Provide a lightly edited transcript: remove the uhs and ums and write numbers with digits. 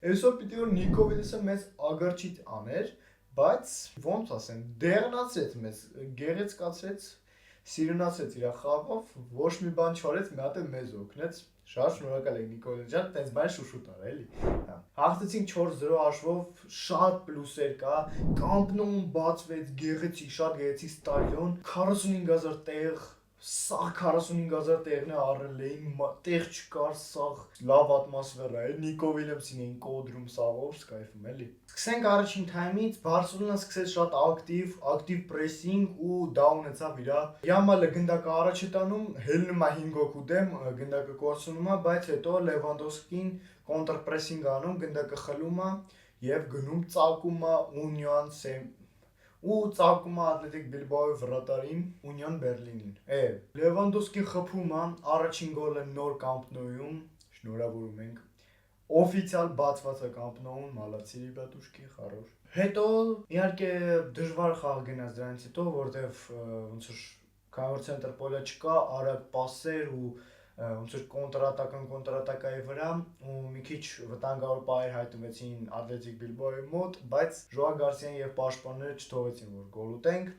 Այսօր պիտի որ Նիկո Վիլիսը մեզ ագարչիտ աներ, բայց ոնց ասեմ, դեղնացրեց մեզ, գեղեցկացրեց, սիրունացրեց իր խաղով, ոչ մի բան չարեց, մի հատ է մեզ օգնեց։ Շատ շնորհակալ եմ Նիկոլ ջան, տենց բան շուշուտ արա էլի։ Հաղթեցինք 4-0 հաշվով, շատ պլյուսեր կա, Կամպ Նոուն բացվեց, գեղեցիկ, շատ գեղեցիկ ստադիոն, 45000 տեղ, սաղ 45000 տեղն է առել էին, տեղ չկար, սաղ լավ ատմոսֆերա է, Նիկո Վիլիամսին էին կոդրում սաղով, սկայֆում էլի։ Սկսենք առաջին թայմից, Բարսելոնան սկսեց շատ ակտիվ պրեսինգ ու դա ունեցավ իրա։ Յամալը գնդակը առաջ է տանում, հելնում է 5 հոգու դեմ, գնդակը կորցնում է, բայց հետո Լևանդովսկին կոնտրպրեսինգ անում, գնդակը խլում է եւ գնում ծակում է Ունիոն ու ծակում է Ատլետիկ Բիլբաոյի վրատարին Ունիոն Բերլինին։ Լևանդովսկին խփում է, առաջին գոլը նոր Կամպ Նոյում, շնորհավորում ենք։ Օֆիցիալ բացված է Կամպ Նոուն, մալացի ռիբատուշկի, խարոշ։ Հետո իհարկե դժվար խաղ գնաց դրանից հետո, որտեվ ոնց որ քանի ցենտր պոլը չկա, արագ պասեր ու ոնց որ կոնտրատակայի վրա ու մի քիչ վտանգավոր պահեր հայտնվեցին Ատլետիկ Բիլբաոյի մոտ, բայց Ժոա Գարսիան եւ պաշտպանները չթողեցին որ գոլ ուտենք։